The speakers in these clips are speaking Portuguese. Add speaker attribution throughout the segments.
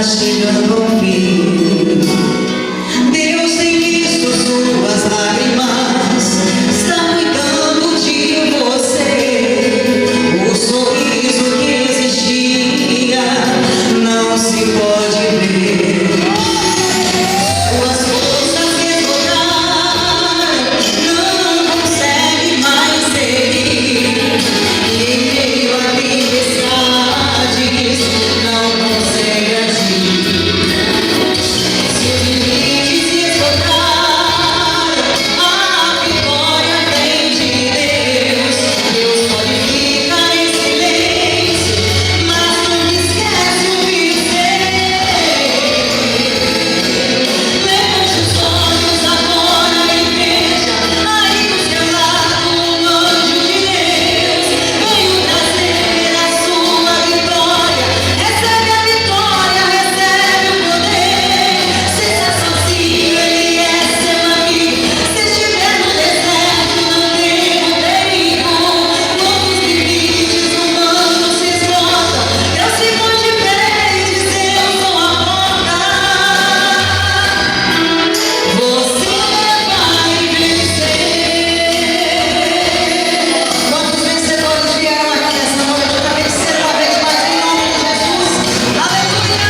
Speaker 1: chegando ao fim. Deus tem visto suas lágrimas, está cuidando de você. O sorriso que existia não se pode ver. Suas forças se esgotaram, não consegue mais seguir. E em meio a tempestades não consegue agir. Seus limites se esgotaram, a vitória vem de Deus. Deus pode ficar em silêncio, mas nunca esquece o que fez. Levante os olhos agora e veja, aí do seu lado um anjo de Deus veio trazer a sua vitória. Recebe a vitória, recebe o poder. Seja sozinho, ele é seu amigo. Se estiver no deserto, não tenha perigo. Quando os limites humanos se esgotam, Deus se põe de pé e diz: eu sou a porta. Você vai vencer. Quantos vencedores vieram aqui essa noite para vencer uma vez mais em nome de Jesus? Aleluia!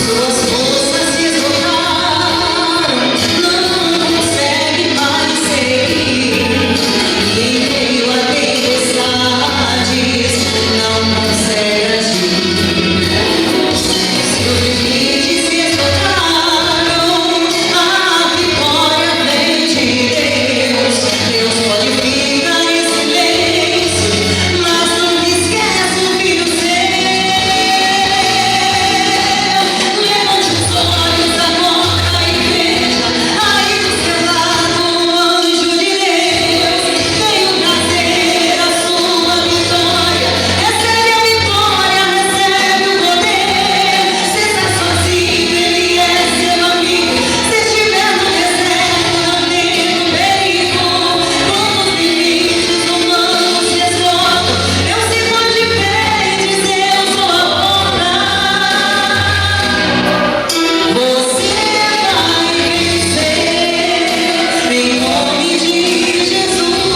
Speaker 1: Suas forças se esgotaram, não consegue mais seguir. E em meio a tempestades não consegue agir. Seus limites se esgotaram, a vitória vem de Deus. Deus pode ficar em silêncio, mas nunca esquece o filho seu. Levante os olhos agora e veja, aí do seu lado um anjo de Deus veio trazer a sua vitória. Recebe a vitória, recebe o poder. Seja sozinho, ele é seu amigo. Se estiver no deserto, não tenha perigo. Quando os limites humanos se esgotam, Deus se põe de pé e diz: eu sou a porta. Você vai vencer em nome de Jesus. Você vai vencer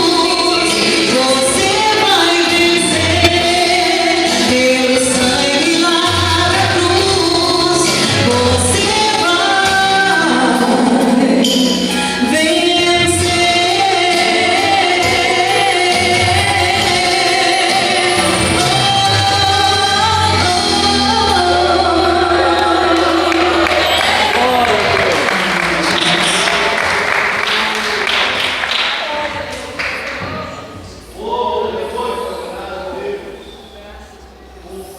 Speaker 1: pelo sangue lá da cruz. Você vai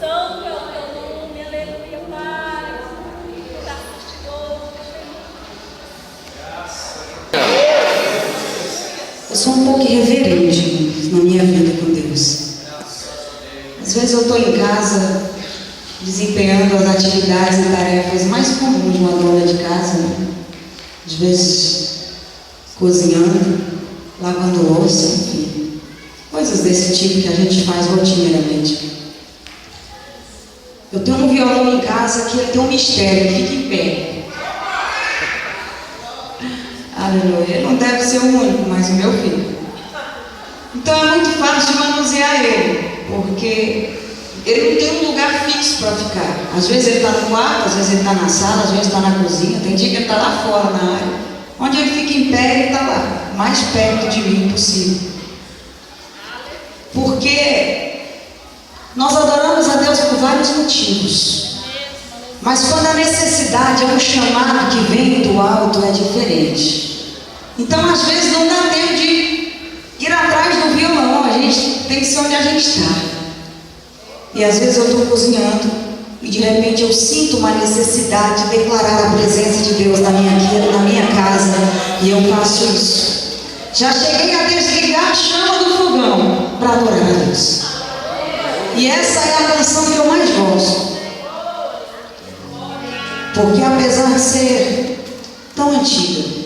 Speaker 2: Santo é o teu nome, aleluia, Pai. Está
Speaker 1: Eu sou um pouco irreverente na minha vida com Deus. Às vezes eu estou em casa desempenhando as atividades e tarefas mais comuns de uma dona de casa, né? Às vezes cozinhando, lavando louça, enfim, coisas desse tipo que a gente faz rotineiramente. Eu tenho um violão em casa que ele tem um mistério, ele fica em pé. Aleluia. Ele não deve ser o único, mas o meu filho. Então é muito fácil de manusear ele, porque ele não tem um lugar fixo para ficar. Às vezes ele está no quarto, às vezes ele está na sala, às vezes está na cozinha. Tem dia que ele está lá fora na área. Onde ele fica em pé, ele está lá, mais perto de mim possível. Porque nós adoramos a Deus por vários motivos. Mas quando a necessidade é um chamado que vem do alto, é diferente. Então, às vezes, não dá tempo de ir atrás do violão. A gente tem que ser onde a gente está. E às vezes eu estou cozinhando e de repente eu sinto uma necessidade de declarar a presença de Deus na minha casa. E eu faço isso. Já cheguei a desligar a chama do fogão para adorar a Deus. E essa é a canção que eu mais gosto. Porque apesar de ser tão antiga,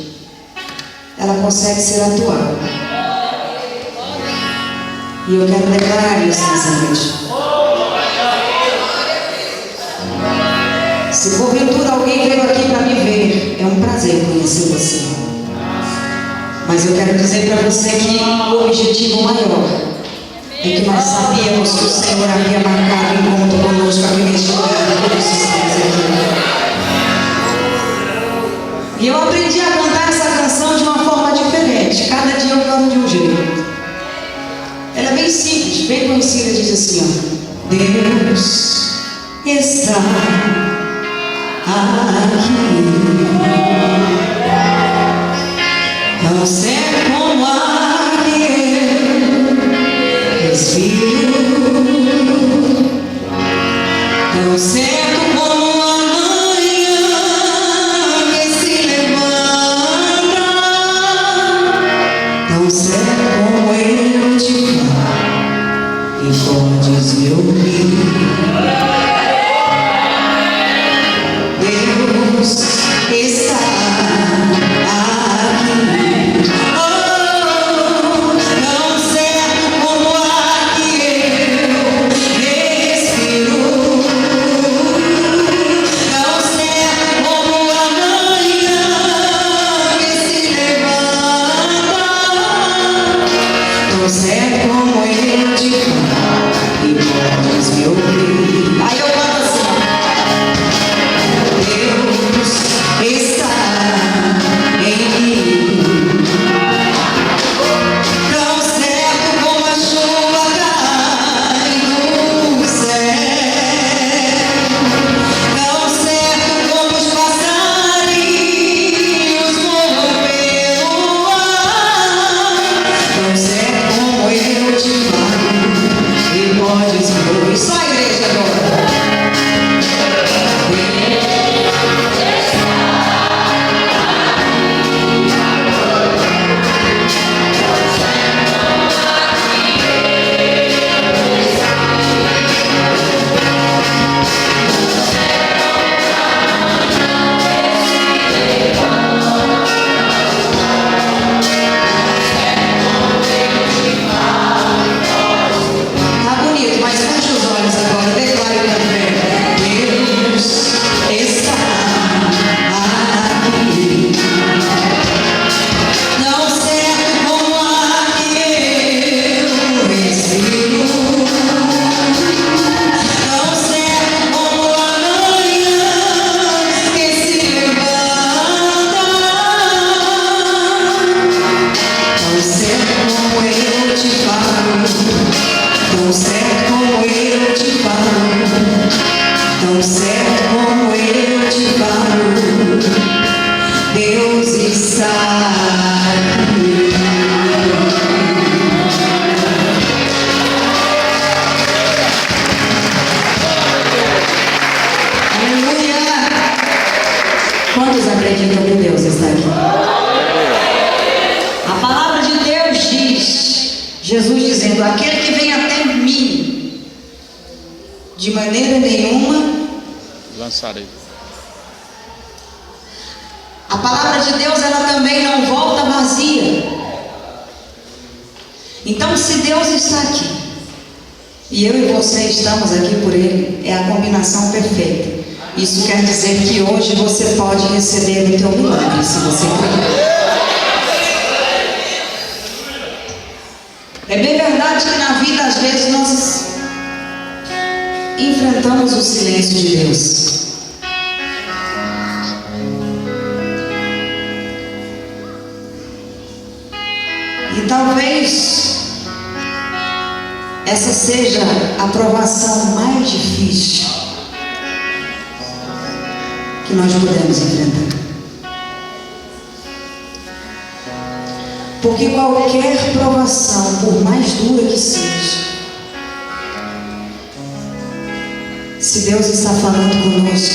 Speaker 1: ela consegue ser atual. E eu quero declarar isso nessa noite. Se porventura alguém veio aqui para me ver, é um prazer conhecer você. Mas eu quero dizer para você que o objetivo maior é que nós sabíamos que o Senhor havia marcado encontro conosco aqui neste lugar, e por isso estamos aqui. E eu aprendi a cantar essa canção de uma forma diferente. Cada dia eu canto de um jeito. Ela é bem simples, bem conhecida, diz assim, ó: Deus está aqui, tão certo como ar que eu respiro, tão certo como a manhã que se levanta, tão certo como eu te falo e podes me ouvir. Deus está aqui, oh, tão certo como o ar que eu respiro, tão certo como a manhã que se levanta, tão certo como eu te falo e podes me ouvir. Aí eu falo assim: Deus está em mim, tão certo como a chuva cai do céu, tão certo como os passarinhos voam pelo ar, tão certo como eu te falo e podes me ouvir. Só a igreja agora. Tá bonito, mas feche os olhos agora, declare também. Deus está aqui, tão certo como o ar que eu respiro, tão certo como a manhã que se levanta, tão certo como eu te falo, tão certo como eu te falo, tão certo como eu te falo, Deus está aqui. Aleluia! Quantos acreditam que Deus está aqui? A palavra de Deus diz, Jesus dizendo: aquele que vem até mim, de maneira nenhuma
Speaker 3: lançarei.
Speaker 1: A palavra de Deus, ela também não volta vazia. Então, se Deus está aqui e eu e você estamos aqui por Ele, é a combinação perfeita. Isso quer dizer que hoje você pode receber o teu milagre, se você crer. É bem verdade que na vida, às vezes, nós enfrentamos o silêncio de Deus. E talvez essa seja a provação mais difícil que nós podemos enfrentar. Porque qualquer provação, por mais dura que seja, se Deus está falando conosco,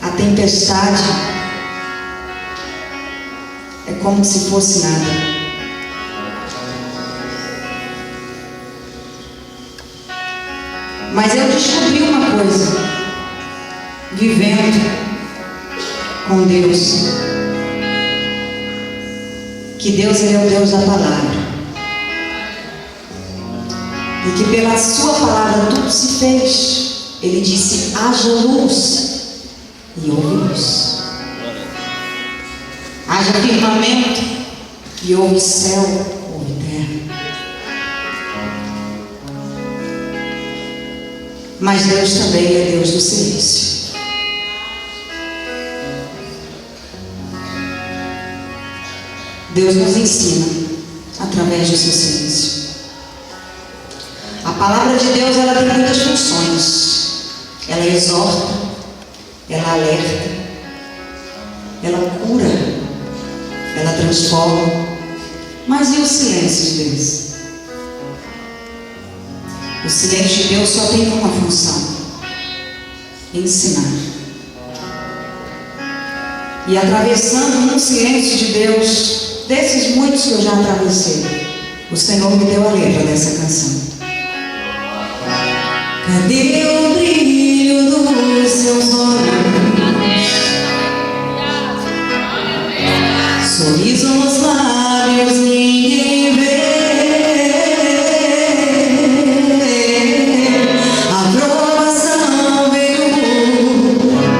Speaker 1: a tempestade é como se fosse nada. Mas eu descobri uma coisa, vivendo com Deus. que Deus ele é o Deus da palavra. E que pela sua palavra tudo se fez. Ele disse: haja luz, e houve luz. Haja firmamento, e houve céu, houve terra. Mas Deus também é Deus do silêncio. Deus nos ensina através do seu silêncio. A palavra de Deus, ela tem muitas funções. Ela exorta, ela alerta, ela cura, ela transforma. Mas e o silêncio de Deus? O silêncio de Deus só tem uma função: ensinar. E atravessando um silêncio de Deus, desses muitos que eu já atravessei, o Senhor me deu a letra dessa canção. Cadê o brilho dos seus olhos? Sorriso nos lábios, ninguém vê. A provação veio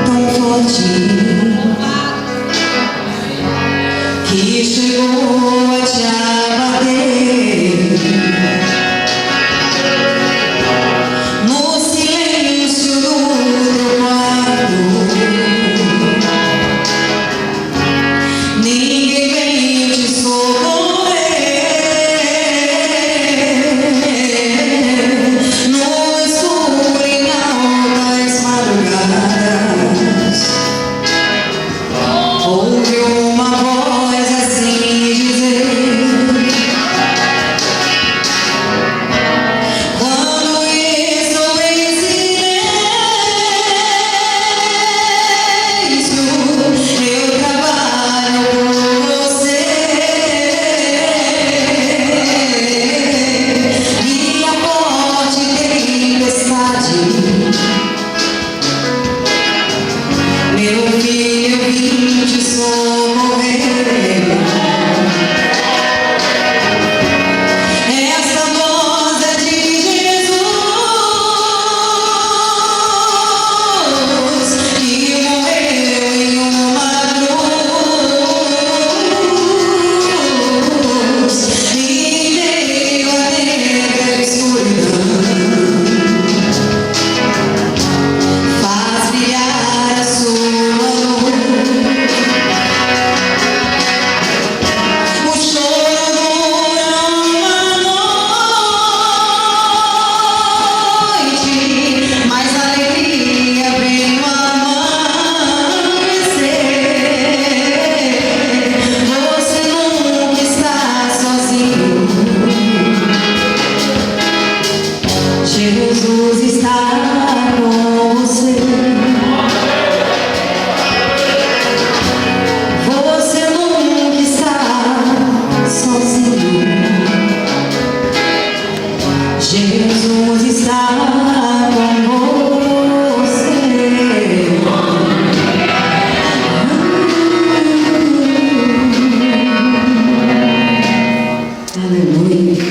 Speaker 1: tão forte que chegou a te abater. No silêncio do teu quarto, ninguém vem te socorrer. No escuro em altas madrugadas, ouve uma voz assim dizer: quando estou em silêncio, eu trabalho por você. E a forte tempestade, meu filho, eu vim te socorrer. Essa voz é de Jesus, que morreu em uma cruz e veio a negra escuridão. Faz brilhar a sua luz. O choro dura uma noite, mas a alegria vem no amanhecer. Você nunca está sozinho. Jesus está com você. Você nunca está sozinho. Jesus está com você. Aleluia.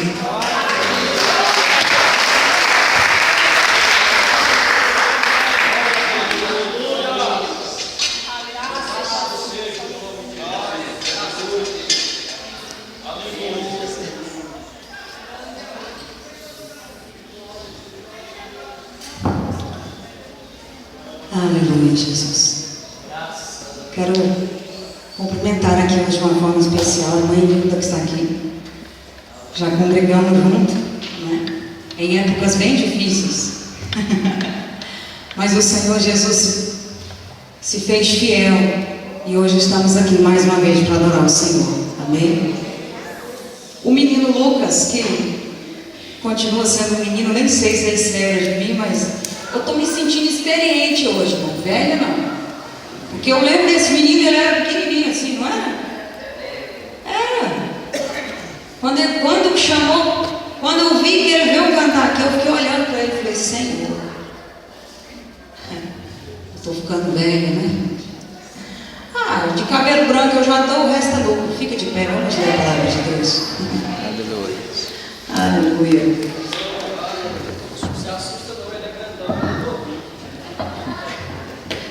Speaker 1: Aleluia, Jesus. Quero cumprimentar aqui hoje de uma forma especial a mãe linda que está aqui. Já congregamos junto, né? Em épocas bem difíceis. Mas o Senhor Jesus se fez fiel e hoje estamos aqui mais uma vez para adorar o Senhor. Amém? O menino Lucas, que continua sendo um menino, nem sei se ele se lembra de mim, mas eu estou me sentindo experiente hoje, não velha não. Porque eu lembro desse menino, ele era pequenininho assim, não era? Era. Quando chamou, quando eu vi que ele veio cantar aqui, eu fiquei olhando para ele e falei: Senhor, eu estou ficando velha, né? Eu digo cabelo branco eu já estou, o resto é louco. Fica de pé, vamos ler a palavra de Deus. Aleluia. Aleluia.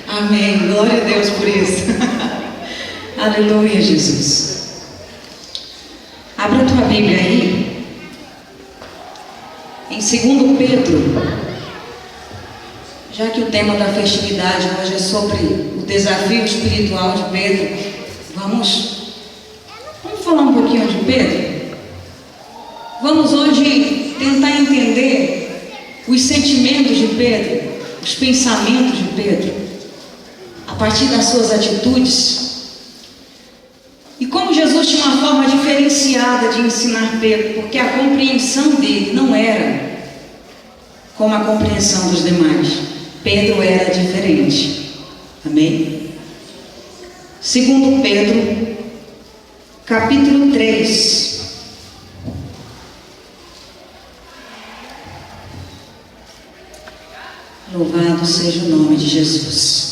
Speaker 1: Amém. Glória a Deus por isso. Aleluia, Jesus. Abra a tua Bíblia aí. Em 2 Pedro. Já que o tema da festividade hoje é sobre o desafio espiritual de Pedro, vamos falar um pouquinho de Pedro? Vamos hoje tentar entender os sentimentos de Pedro, os pensamentos de Pedro, a partir das suas atitudes. E como Jesus tinha uma forma diferenciada de ensinar Pedro, porque a compreensão dele não era como a compreensão dos demais. Pedro era diferente. Amém? 2 Pedro, capítulo 3. Louvado seja o nome de Jesus.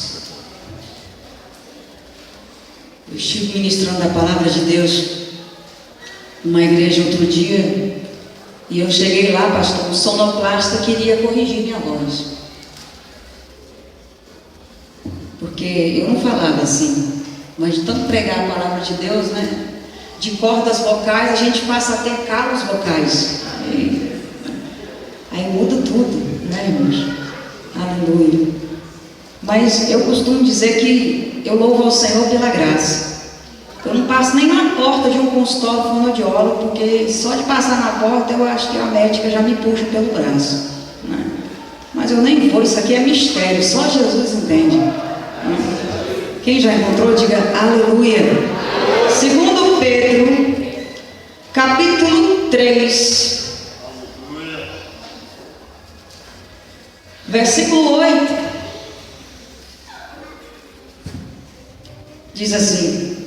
Speaker 1: Eu estive ministrando a palavra de Deus numa igreja outro dia, e eu cheguei lá, pastor, o sonoplasta queria corrigir minha voz. Porque eu não falava assim, mas de tanto pregar a palavra de Deus, né? De cordas vocais, a gente passa até calos vocais. Aí muda tudo, né, irmãos? Aleluia. Mas eu costumo dizer que eu louvo ao Senhor pela graça. Eu não passo nem na porta de um consultório fonoaudiólogo, porque só de passar na porta eu acho que a médica já me puxa pelo braço, né? Mas eu nem vou, isso aqui é mistério, só Jesus entende. Quem já encontrou, diga aleluia. 2 Pedro, capítulo 3, versículo 8, diz assim: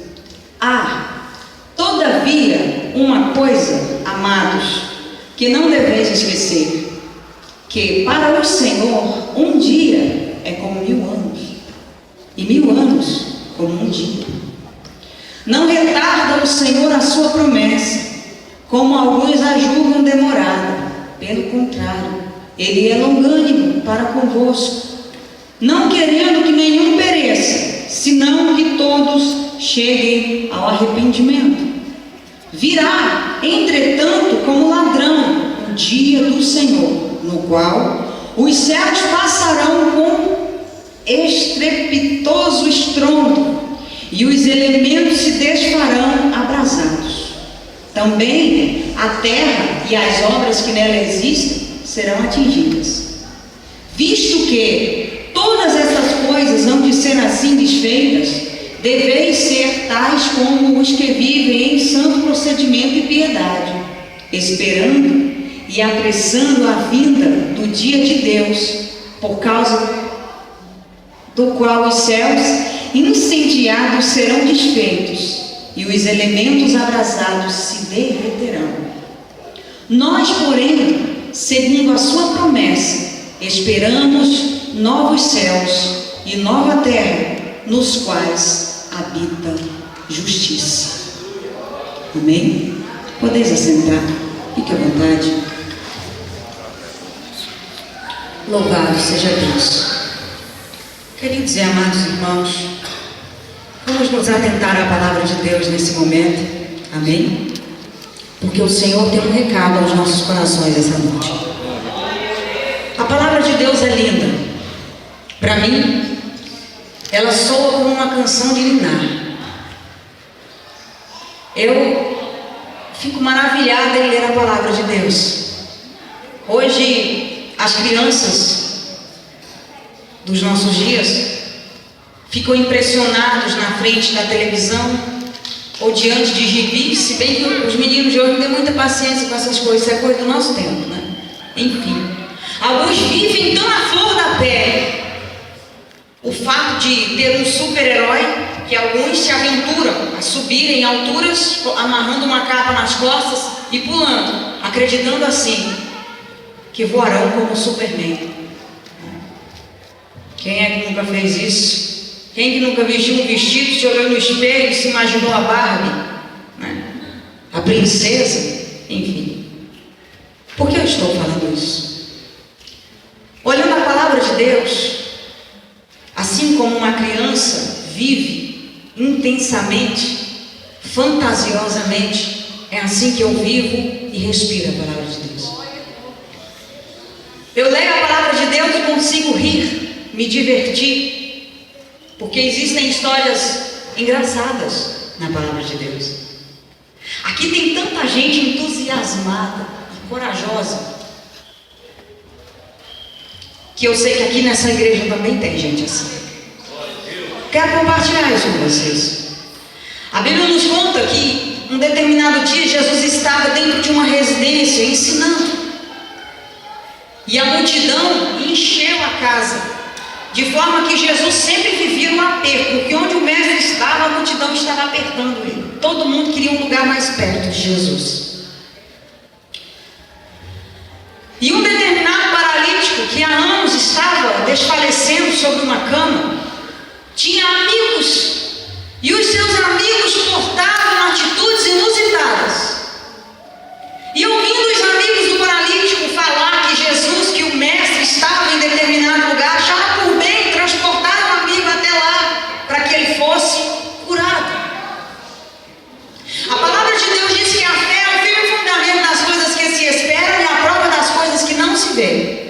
Speaker 1: todavia, uma coisa, amados, que não deveis esquecer, que para o Senhor um dia é como 1000 anos, e 1000 anos como um dia. Não retarda o Senhor a sua promessa, como alguns a julgam demorada. Pelo contrário, Ele é longânimo para convosco, não querendo que nenhum pereça, senão que todos cheguem ao arrependimento. Virá, entretanto, como ladrão, o dia do Senhor, no qual os céus passarão com estrepitoso estrondo, e os elementos se desfarão abrasados. Também a terra e as obras que nela existem serão atingidas. Visto que todas essas coisas hão de ser assim desfeitas, deveis ser tais como os que vivem em santo procedimento e piedade, esperando e apressando a vinda do dia de Deus, por causa do qual os céus incendiados serão desfeitos e os elementos abrasados se derreterão. Nós, porém, segundo a sua promessa, esperamos novos céus e nova terra, nos quais habita justiça. Amém? Podeis assentar, fique à vontade. Louvado seja Deus. Queridos e amados irmãos, vamos nos atentar à palavra de Deus nesse momento. Amém? Porque o Senhor tem um recado aos nossos corações essa noite. A palavra de Deus é linda. Para mim, ela soa como uma canção de ninar. Eu fico maravilhada em ler a palavra de Deus. Hoje, as crianças dos nossos dias ficam impressionados na frente da televisão ou diante de gibis, se bem que os meninos de hoje não têm muita paciência com essas coisas, isso é coisa do nosso tempo, né? Enfim, alguns vivem tão à flor da pele o fato de ter um super-herói que alguns se aventuram a subir em alturas amarrando uma capa nas costas e pulando, acreditando assim que voarão como Superman. Quem é que nunca fez isso? Quem que nunca vestiu um vestido, se olhou no espelho e se imaginou a Barbie, né? A princesa, enfim. Por que eu estou falando isso? Olhando a palavra de Deus, assim como uma criança vive intensamente, fantasiosamente, é assim que eu vivo e respiro a palavra de Deus. Eu leio a palavra de Deus e consigo rir, me divertir, porque existem histórias engraçadas na palavra de Deus. Aqui tem tanta gente entusiasmada e corajosa, que eu sei que aqui nessa igreja também tem gente assim. Quero compartilhar isso com vocês. A Bíblia nos conta que um determinado dia Jesus estava dentro de uma residência ensinando, e a multidão encheu a casa, de forma que Jesus sempre vivia um aperto, porque onde o mestre estava, a multidão estava apertando ele. Todo mundo queria um lugar mais perto de Jesus. E um determinado paralítico, que há anos estava desfalecendo sobre uma cama, tinha amigos, e os seus amigos portavam atitudes inusitadas. E ouvindo os amigos do paralítico falar que Jesus, que o mestre estava em determinado lugar, acharam por bem transportar o amigo até lá, para que ele fosse curado. A palavra de Deus diz que a fé é o firme fundamento das coisas que se esperam e a prova das coisas que não se veem.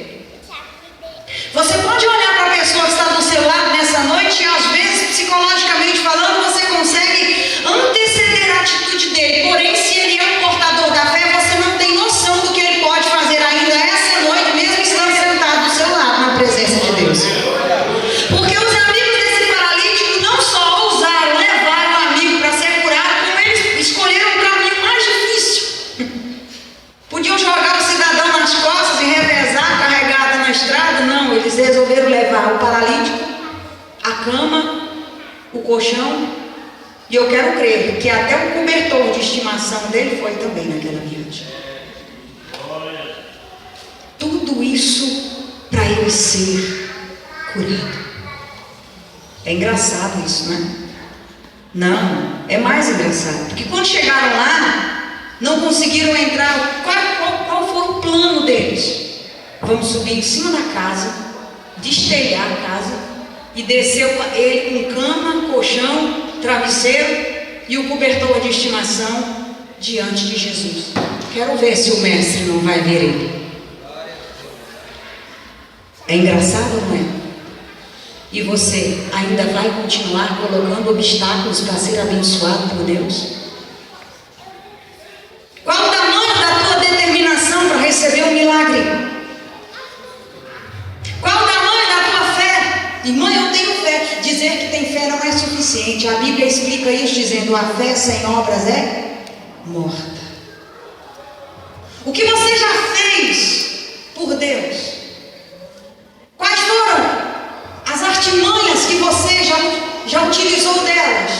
Speaker 1: Você pode olhar para a pessoa que está do seu lado nessa noite e às vezes, psicologicamente falando, você consegue anteceder a atitude dele. Porém, se ele é um portador da fé, você não tem noção do que ele pode fazer ainda essa noite, mesmo estando sentado do seu lado, na presença de Deus. Porque os amigos desse paralítico não só ousaram levar o amigo para ser curado, como eles escolheram o caminho mais difícil. Podiam jogar o cidadão nas costas e revezar carregado na estrada. Não, eles resolveram levar o paralítico, a cama, o colchão, e eu quero crer que até o cobertor de estimação dele foi também naquela viagem. Tudo isso para ele ser curado. É engraçado isso, né? Não, é mais engraçado, porque quando chegaram lá, não conseguiram entrar. Qual foi o plano deles? Vamos subir em cima da casa, destelhar a casa e descer ele com cama, colchão, travesseiro e o cobertor de estimação diante de Jesus. Quero ver se o mestre não vai ver ele. É engraçado, não é? E você ainda vai continuar colocando obstáculos para ser abençoado por Deus? Qual o tamanho da tua determinação para receber um milagre? Qual o tamanho da tua fé? Irmã, eu tenho fé. Dizer que tem fé não é suficiente. A Bíblia explica isso dizendo: a fé sem obras é morta. O que você já fez por Deus? Quais foram as artimanhas que você já utilizou delas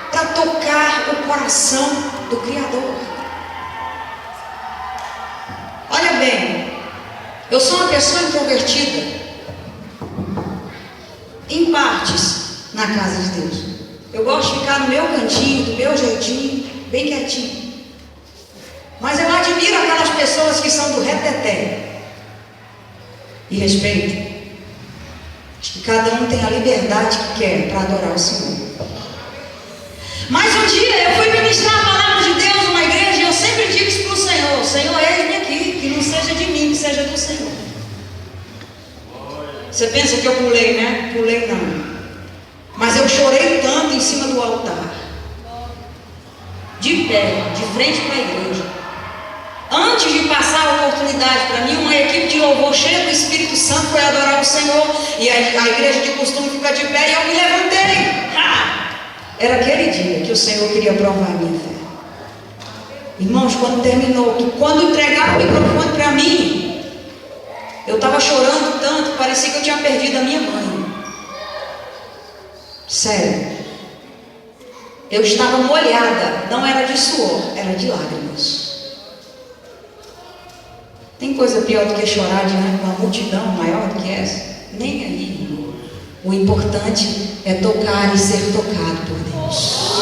Speaker 1: para tocar o coração do Criador? Olha bem, eu sou uma pessoa introvertida, em partes, na casa de Deus. Eu gosto de ficar no meu cantinho, do meu jeitinho, bem quietinho. Mas eu admiro aquelas pessoas que são do reteté e respeito. Acho que cada um tem a liberdade que quer para adorar o Senhor. Mas um dia eu fui ministrar a palavra de Deus numa igreja e eu sempre digo isso para o Senhor: Senhor, eis-me aqui, que não seja de mim, que seja do Senhor. Você pensa que eu pulei, né? Pulei não. Mas eu chorei tanto em cima do altar, de pé, de frente para a igreja. Antes de passar a oportunidade para mim, uma equipe de louvor cheia do Espírito Santo foi adorar o Senhor. E a igreja de costume fica de pé e eu me levantei. Era aquele dia que o Senhor queria provar a minha fé. Irmãos, quando terminou, quando entregaram o microfone para mim, eu estava chorando tanto, parecia que eu tinha perdido a minha mãe. Sério. Eu estava molhada, não era de suor, era de lágrimas. Tem coisa pior do que chorar diante de uma multidão maior do que essa? Nem aí, irmão. O importante é tocar e ser tocado por Deus.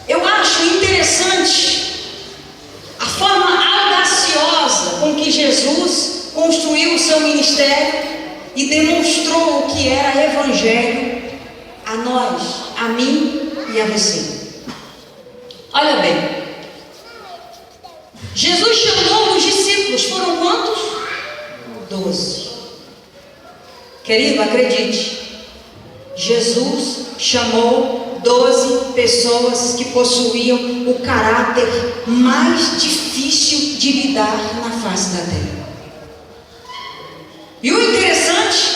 Speaker 1: Eu acho interessante a forma audaciosa com que Jesus construiu o seu ministério e demonstrou o que era evangelho a nós, a mim e a você. Olha bem, Jesus chamou os discípulos, foram quantos? 12. Querido, acredite, Jesus chamou 12 pessoas que possuíam o caráter mais difícil de lidar na face da terra. E o interessante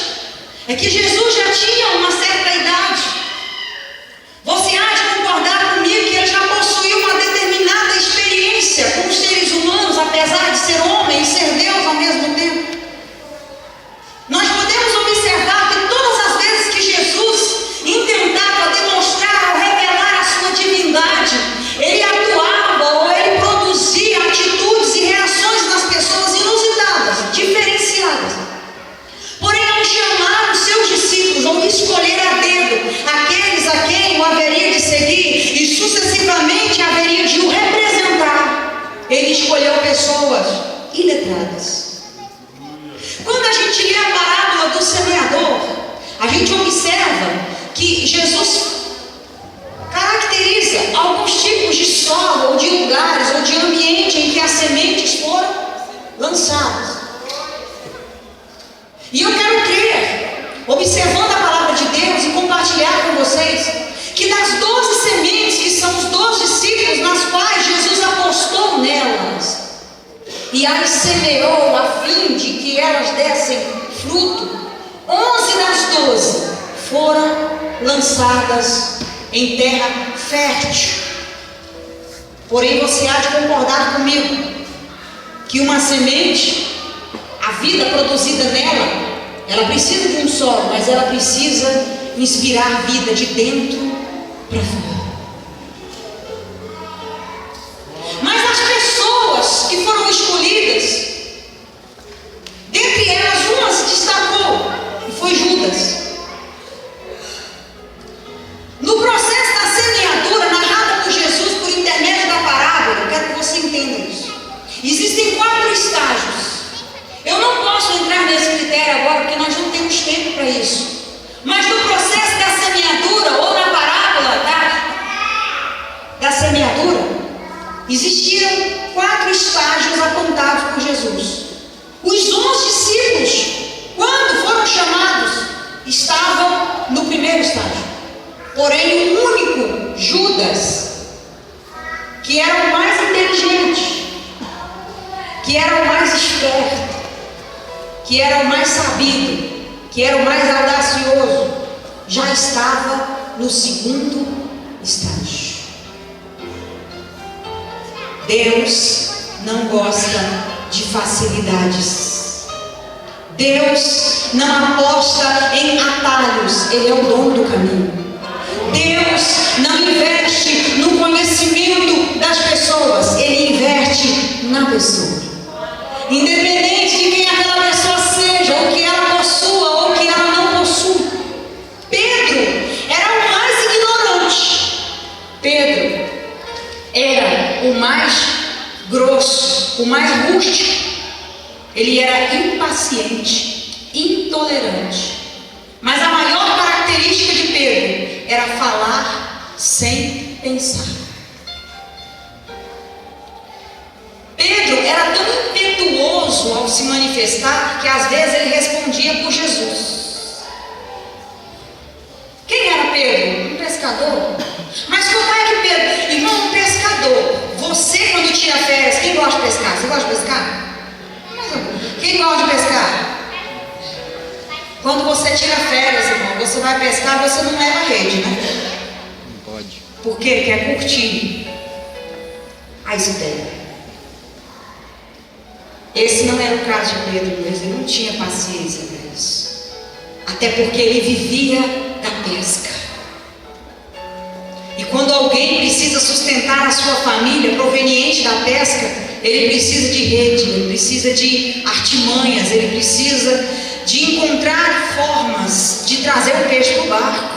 Speaker 1: é que Jesus já tinha uma certa idade. Você há de concordar comigo que ele já possuía uma determinada experiência com os seres humanos, apesar de ser homem e ser Deus ao mesmo tempo. Nós podemos observar que todas as vezes que Jesus intentava demonstrar ou revelar a sua divindade, ele atuava ou ele produzia atitudes e reações nas pessoas inusitadas, diferenciadas. Porém, ao chamar os seus discípulos, ou escolher a dedo aqueles a quem o haveria de seguir e sucessivamente haveria de o representar, ele escolheu pessoas iletradas. Quando a gente lê a parábola do semeador, a gente observa que Jesus caracteriza alguns tipos de solo, ou de lugares, ou de ambiente em que as sementes foram lançadas. E eu quero crer, observando a palavra de Deus e compartilhar com vocês, que das 12 sementes, que são os 12 discípulos, nas quais Jesus apostou nelas e as semeou a fim de que elas dessem fruto, 11 das 12 foram lançadas em terra fértil. Porém, você há de concordar comigo que uma semente, a vida produzida nela, ela precisa de um solo, mas ela precisa inspirar vida de dentro para fora. Mas as pessoas que foram escolhidas, dentre elas uma se destacou, e foi Judas. No processo da semeadura narrada por Jesus por intermédio da parábola, eu quero que você entenda isso. Existem 4 estágios. Eu não posso entrar nesse critério agora, porque nós não temos tempo para isso. Mas no processo da semeadura, ou na parábola da semeadura, existiram 4 estágios apontados por Jesus. Os 11 discípulos, quando foram chamados, estavam no primeiro estágio. Porém, o único, Judas, que era o mais inteligente, que era o mais esperto, que era o mais sabido, que era o mais audacioso, já estava no segundo estágio. Deus não gosta de facilidades. Deus não aposta em atalhos, Ele é o dono do caminho. Deus não investe no conhecimento das pessoas, Ele investe na pessoa. Independente de quem aquela pessoa seja, ou que ela possua, ou que ela não possua. Pedro era o mais ignorante. Pedro era o mais grosso, o mais rústico. Ele era impaciente, intolerante. Mas a maior característica de Pedro era falar sem pensar. Pedro era tão impetuoso ao se manifestar que às vezes ele respondia por Jesus. Quem era Pedro? Um pescador. Mas como é que Pedro? Irmão, um pescador. Você quando tira férias, quem gosta de pescar? Você gosta de pescar? Quem gosta de pescar? Quando você tira férias, irmão, você vai pescar, você não leva rede, né? Não pode. Por quê? Quer curtir. Aí se pega. Esse não era o caso de Pedro, mas ele não tinha paciência para isso. Até porque ele vivia da pesca. E quando alguém precisa sustentar a sua família proveniente da pesca, ele precisa de rede, ele precisa de artimanhas, ele precisa de encontrar formas de trazer o peixe para o barco.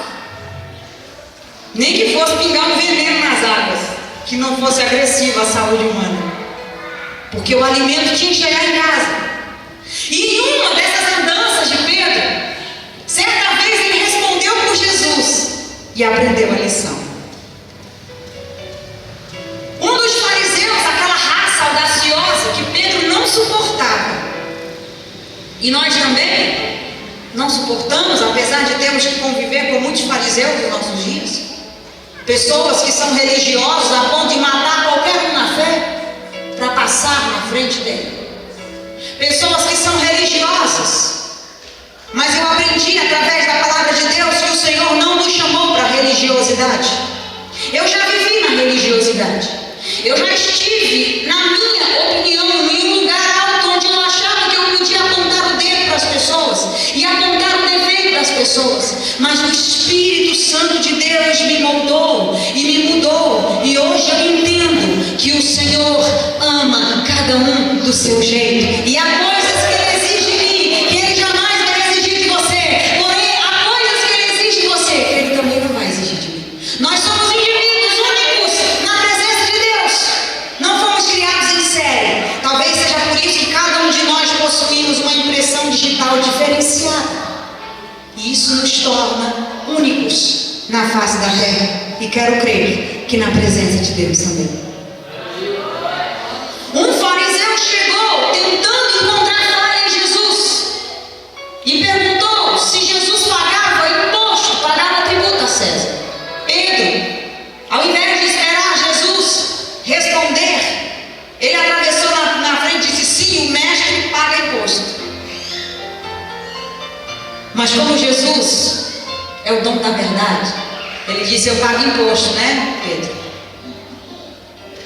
Speaker 1: Nem que fosse pingar um veneno nas águas, que não fosse agressivo à saúde humana. Porque o alimento tinha que chegar em casa. E em uma dessas andanças de Pedro, certa vez ele respondeu por Jesus e aprendeu a lição. Um dos fariseus, aquela raça audaciosa que Pedro não suportava, e nós também não suportamos, apesar de termos que conviver com muitos fariseus nos nossos dias, pessoas que são religiosos a ponto de matar qualquer um na fé para passar na frente dele, pessoas que são religiosas, mas eu aprendi através da palavra de Deus que o Senhor não nos chamou para religiosidade. Eu já vivi na religiosidade, eu já estive, na minha opinião, em um lugar alto onde eu achava que eu podia apontar o dedo para as pessoas e apontar o defeito das pessoas, mas o Espírito Santo de Deus me moldou e me mudou, e hoje eu entendo que o Senhor ama cada um do seu jeito, e há coisas que Ele exige de mim que Ele jamais vai exigir de você, porém há coisas que Ele exige de você que Ele também não vai exigir de mim. Nós somos indivíduos únicos na presença de Deus, não fomos criados em série. Talvez seja por isso que cada um de nós possuímos uma impressão digital diferenciada, e isso nos torna únicos na face da terra, e quero crer que na presença de Deus também. Um fariseu chegou tentando encontrar falha em Jesus e perguntou se Jesus pagava imposto, pagava tributo a César. Pedro, ao invés de esperar Jesus responder, ele atravessou na frente e disse: sim, o mestre paga imposto. Mas como Jesus é o dono da verdade, ele disse: eu pago imposto, né, Pedro?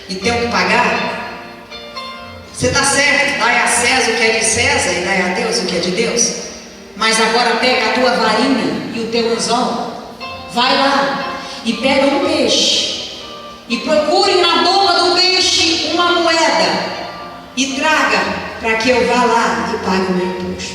Speaker 1: E tenho que pagar? Você está certo, dai a César o que é de César e dai a Deus o que é de Deus. Mas agora pega a tua varinha e o teu anzol, vai lá e pega um peixe e procure na boca do peixe uma moeda e traga para que eu vá lá e pague o meu imposto.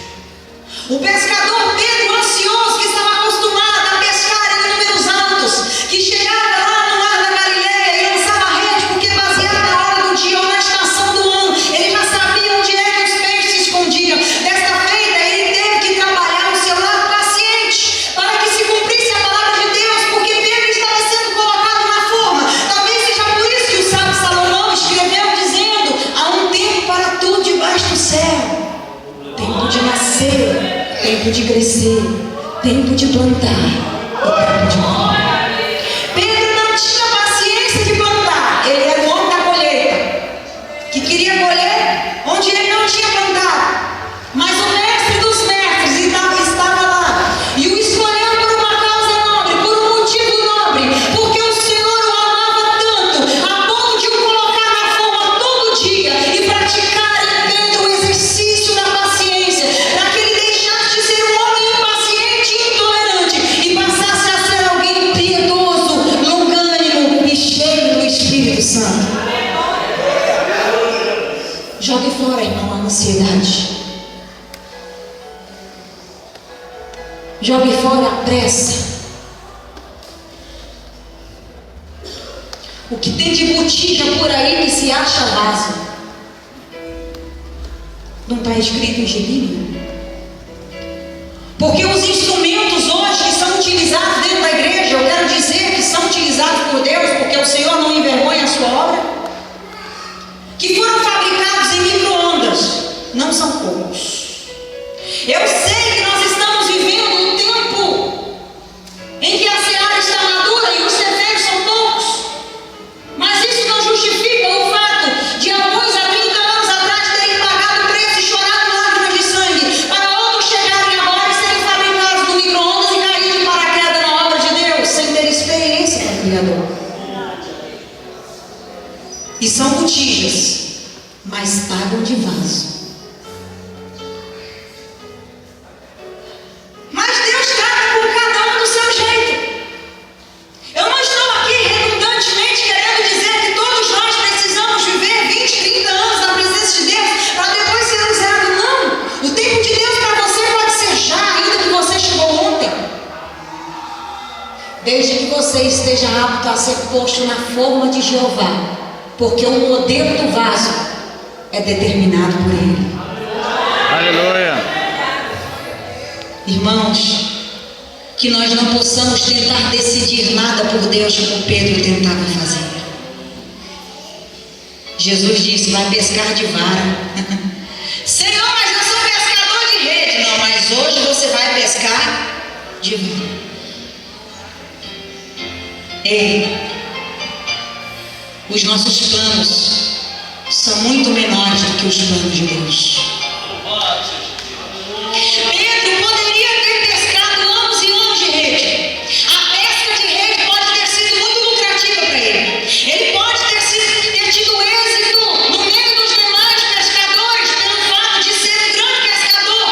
Speaker 1: O pescador Pedro, ansioso, que estava acostumado a pescar em números altos, que chegava lá no mar da Galileia e lançava a rede, porque baseado na hora do dia ou na estação do ano, ele já sabia onde é que os peixes se escondiam. Desta feita, ele teve que trabalhar o seu lado paciente para que se cumprisse a palavra de Deus, porque Pedro estava sendo colocado na forma. Talvez seja por isso que o sábio Salomão escreveu dizendo: há um tempo para tudo debaixo do céu, tempo de nascer, tempo de crescer, tempo de plantar e tempo de colher. Pedro não tinha paciência de plantar, ele era o homem da colheita, que queria colher onde ele não tinha plantado. Mas o mestre dos mestres estava lá e o escolheu por uma causa nobre, por um motivo nobre, porque o Senhor o amava tanto, a ponto de o colocar na forma todo dia e praticar em Pedro o exercício da paciência, para que ele deixasse de ser um homem impaciente e intolerante e passasse a ser alguém piedoso, longânimo e cheio do Espírito Santo. Jogue fora, irmão, a ansiedade. Jogue fora a pressa. O que tem de botija por aí que se acha vaso, não está escrito em gibi? Porque os instrumentos hoje que são utilizados dentro da igreja, eu quero dizer que são utilizados por Deus, porque o Senhor não envergonha a sua obra, que foram fabricados em micro-ondas, não são poucos. Eu sei que nós estamos vivendo um tempo em que a seara está madura e os cefeiros são poucos, mas isso não justifica o fato de alguns há 30 anos atrás terem pagado o preço e chorado lágrimas de sangue, para outros chegarem agora e serem fabricados no micro-ondas e caírem de paraquedas na obra de Deus, sem ter experiência com o Criador. E são botijas, mas pagam de vaso. Mas Deus trata com cada um do seu jeito. Eu não estou aqui redundantemente querendo dizer que todos nós precisamos viver 20, 30 anos na presença de Deus para depois seja apto a ser posto na forma de Jeová, porque o modelo do vaso é determinado por Ele.
Speaker 3: Aleluia.
Speaker 1: Irmãos, que nós não possamos tentar decidir nada por Deus como Pedro tentava fazer. Jesus disse: vai pescar de vara. Senhor, mas eu sou pescador de rede. Não, mas hoje você vai pescar de vara. Ei, os nossos planos são muito menores do que os planos de Deus. Pedro poderia ter pescado anos e anos de rede. A pesca de rede pode ter sido muito lucrativa para ele. Ele pode ter tido êxito no meio dos demais pescadores pelo fato de ser um grande pescador.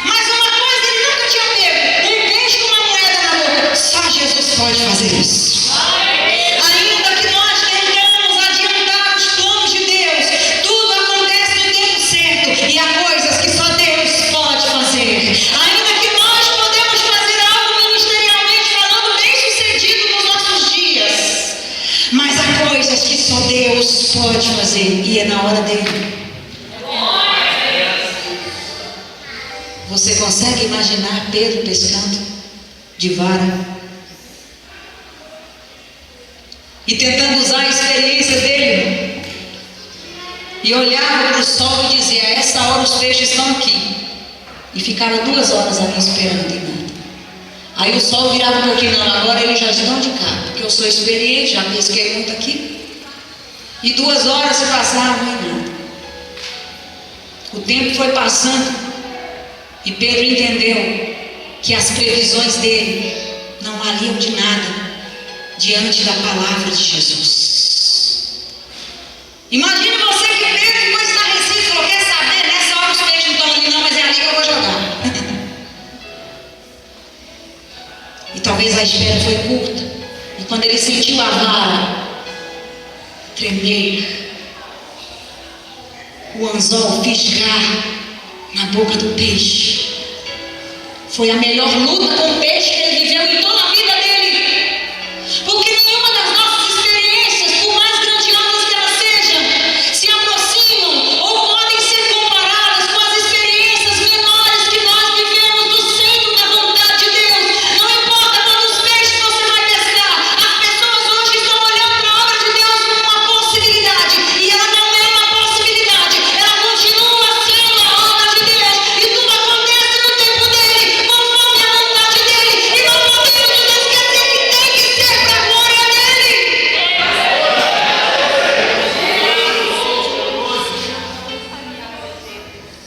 Speaker 1: Mas uma coisa ele nunca tinha pego: um peixe com uma moeda na boca. Só Jesus pode fazer isso. Ainda que nós tentamos adiantar os planos de Deus, tudo acontece no tempo certo, e há coisas que só Deus pode fazer. Ainda que nós podemos fazer algo ministerialmente falando bem sucedido nos nossos dias, mas há coisas que só Deus pode fazer, e é na hora dele. Você consegue imaginar Pedro pescando de vara e tentando usar a experiência dele, e olhava para o sol e dizia: a essa hora os peixes estão aqui, e ficava 2 horas ali esperando e nada. Aí o sol virava um pouquinho: não, agora eles já estão de cá, porque eu sou experiente, já pesquei muito aqui. E 2 horas se passavam e nada. O tempo foi passando, e Pedro entendeu que as previsões dele não valiam de nada diante da palavra de Jesus. Imagine você que Pedro ficou estarrecido e falou: quer saber, nessa hora os peixes não estão ali não, mas é ali que eu vou jogar. E talvez a espera foi curta, e quando ele sentiu a vara tremer, o anzol fisgar na boca do peixe, foi a melhor luta com o peixe que ele viveu em toda a vida dele. Porque nenhuma das nossas experiências, por mais grandiosas que elas sejam, se aproximam ou podem ser comparadas com as experiências menores que nós vivemos do centro da vontade de Deus. Não importa quantos peixes você vai pescar, as pessoas hoje estão olhando para a obra de Deus como uma possibilidade, e ela não é uma possibilidade, ela continua sendo a obra de Deus, e tudo acontece no tempo dele, conforme a vontade dele, e não podemos nos esquecer que tem que ser para a glória dele.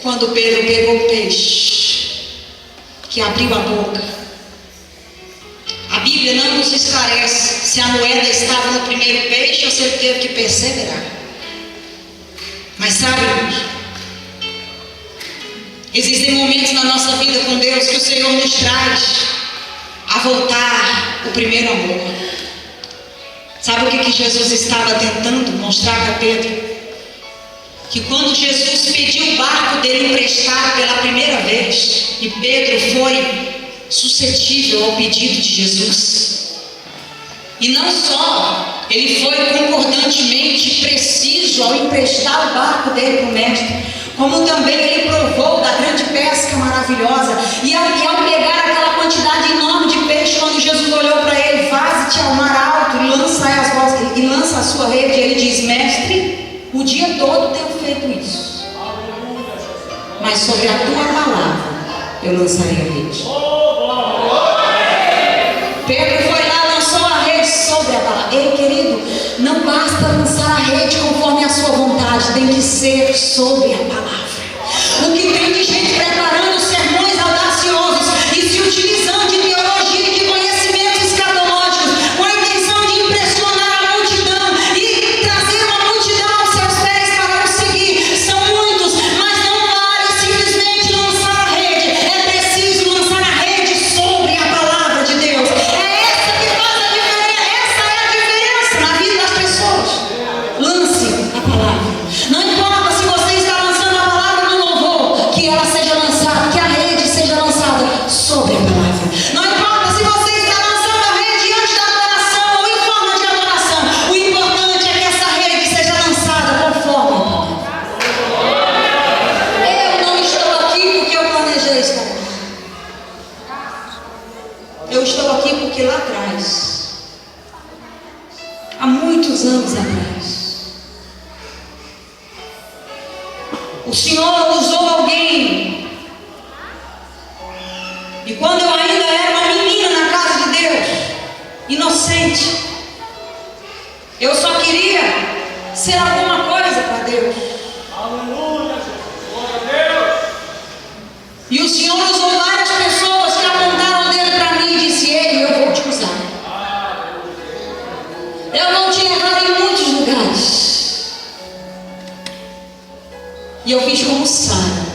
Speaker 1: Quando Pedro pegou o peixe, que abriu a boca, a Bíblia não nos esclarece se a moeda estava no primeiro peixe ou se ele teve que perseverar. Mas sabe, irmãos, existem momentos na nossa vida com Deus que o Senhor nos traz a voltar o primeiro amor. Sabe o que Jesus estava tentando mostrar para Pedro? Que quando Jesus pediu o barco dele emprestado pela primeira vez, e Pedro foi suscetível ao pedido de Jesus, e não só, ele foi concordantemente preciso ao emprestar o barco dele para o mestre, como também ele provou da grande pesca maravilhosa, e ao pegar aquela quantidade enorme de peixe, quando Jesus olhou para ele: vaze-te ao mar alto e lança a sua rede, ele diz: mestre, o dia todo tenho feito isso, mas sobre a tua palavra eu lançarei a rede. Pedro foi lá, lançou a rede sobre a palavra. Ei, querido, não basta lançar a rede conforme a sua vontade, tem que ser sobre a palavra. O que tem de gente preparando sermões audaciosos e se utilizando de teologia e de conhecimentos escatológicos com a intenção de impressionar a multidão e trazer uma multidão aos seus pés para o seguir. São muitos, mas não vale simplesmente lançar a rede. É preciso lançar a rede sobre a palavra de Deus. É essa que faz a diferença. Essa é a diferença na vida das pessoas. Lance a palavra. Não importa se você está lançando a muitos anos atrás. O Senhor usou alguém. E quando eu ainda era uma menina na casa de Deus, inocente, eu só queria ser alguma coisa para Deus.
Speaker 4: Aleluia, Jesus. Glória a Deus.
Speaker 1: E o Senhor usou várias pessoas que apontaram o dedo para mim e disse: Ei, eu vou te usar. Eu vou te levar em muitos lugares. E eu fiz como Sara,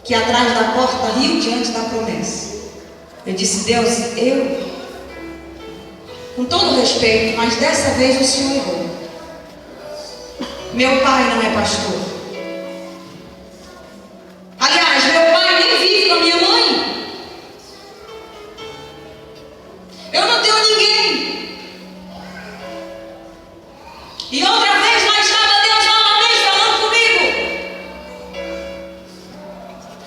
Speaker 1: que atrás da porta riu diante da promessa. Eu disse: Deus, com todo respeito, mas dessa vez o Senhor errou. Meu pai não é pastor. Aliás, meu pai nem vive com a minha mãe. Eu não tenho ninguém. E outra vez mais estava Deus novamente falando comigo.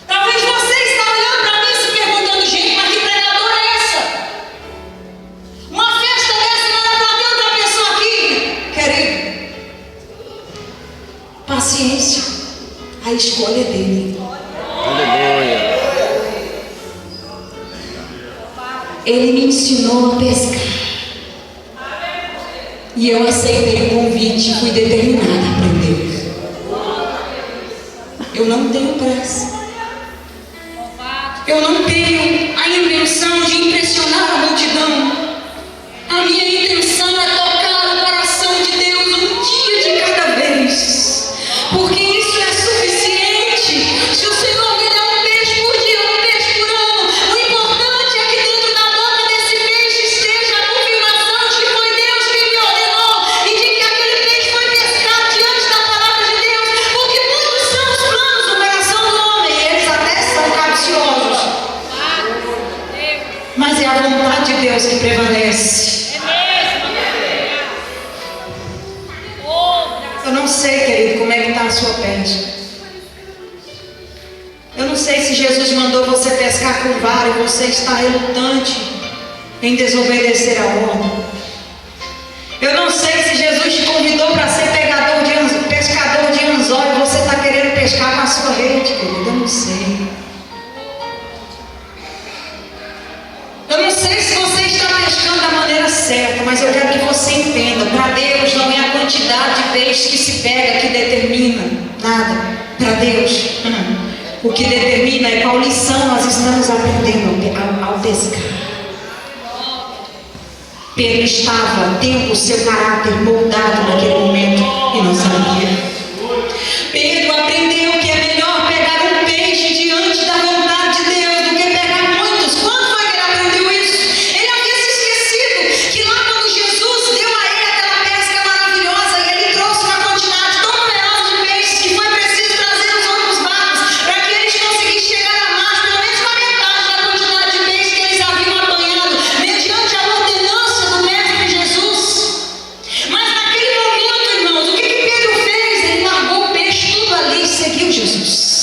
Speaker 1: Talvez você está olhando para mim e se perguntando: gente, mas que pregadora é essa? Uma festa dessa não era para ter outra pessoa aqui? Querido, paciência, a escolha é dele.
Speaker 3: Aleluia.
Speaker 1: Ele me ensinou a pescar. E eu aceitei o convite e fui determinada a aprender. Eu não tenho pressa. Eu não tenho a intenção de impressionar a multidão. A minha intenção é tocar o coração de Deus um dia de cada vez. Porque isso é suficiente. Se o Senhor me der um peixe por dia, um peixe por ano, o importante é que dentro da boca desse peixe esteja a confirmação de que foi Deus quem me ordenou e de que aquele peixe foi pescado diante da palavra de Deus. Porque muitos são os planos do coração do homem, e eles até são capciosos. Mas é a vontade de Deus que prevalece. Eu não sei, querido, como é que está a sua pesca. Eu não sei se Jesus mandou você pescar com vara e você está relutante em desobedecer a ordem. Eu não sei se Jesus te convidou para ser pescador de anzol e você está querendo pescar com a sua rede, querido. Eu não sei. Eu não sei se você está pescando da maneira certa, mas eu quero que você entenda: para Deus não é a quantidade de peixe que se pega que determina nada. Para Deus, o que determina é qual lição nós estamos aprendendo ao pescar. Pedro estava tendo o seu caráter moldado naquele momento e não sabia. Pedro aprendeu que é melhor pegar um peixe diante da vontade de Deus do que pegar muitos. Quando foi que ele aprendeu isso? Ele havia se esquecido que lá quando Jesus deu a ele aquela pesca maravilhosa e ele trouxe uma quantidade tão numerosa de peixes que foi preciso trazer os outros barcos para que eles conseguissem chegar a mais, pelo menos com a metade da quantidade de peixes que eles haviam apanhado, mediante a ordenança do Mestre Jesus. Mas naquele momento, irmãos, o que Pedro fez? Ele largou o peixe tudo ali e seguiu Jesus.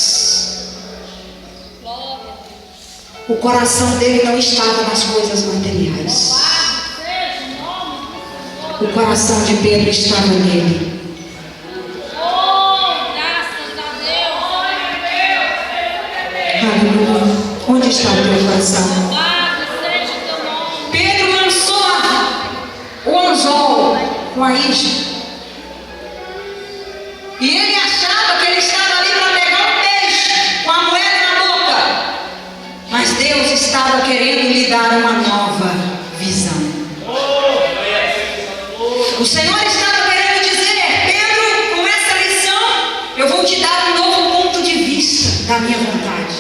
Speaker 1: O coração dele não estava nas coisas materiais. O coração de Pedro estava nele. Aleluia. Onde está o teu coração? Pedro lançou o anzol com a isca. E ele achava que ele estava ali para pegar um peixe com a moeda na boca. Mas Deus estava querendo lhe dar uma nova visão. O Senhor estava querendo dizer: Pedro, com essa lição, eu vou te dar um novo ponto de vista da minha vontade.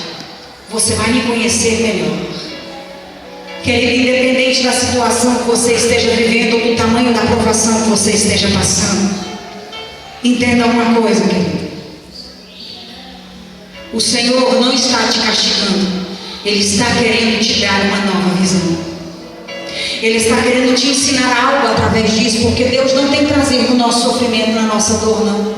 Speaker 1: Você vai me conhecer melhor. Querido, independente da situação que você esteja vivendo ou do tamanho da provação que você esteja passando, entenda uma coisa, querido. O Senhor não está te castigando. Ele está querendo te dar uma nova visão. Ele está querendo te ensinar algo através disso, porque Deus não tem prazer no nosso sofrimento, na nossa dor, não.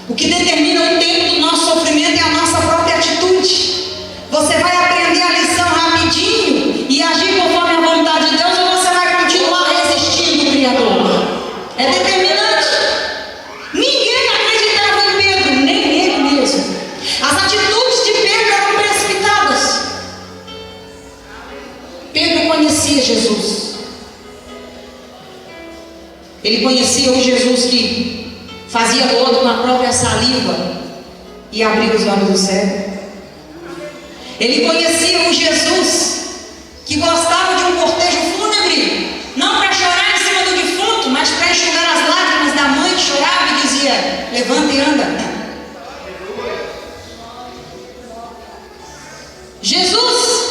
Speaker 1: O que determina o tempo do nosso sofrimento é a nossa própria atitude. Você vai aprender a lição rapidinho e agir conforme a vontade de Deus, ou você vai continuar resistindo o Criador? Ele conhecia o Jesus que fazia lodo com a própria saliva e abria os olhos do cego. Ele conhecia o Jesus que gostava de um cortejo fúnebre, não para chorar em cima do defunto, mas para enxugar as lágrimas da mãe que chorava e dizia: levanta e anda. Jesus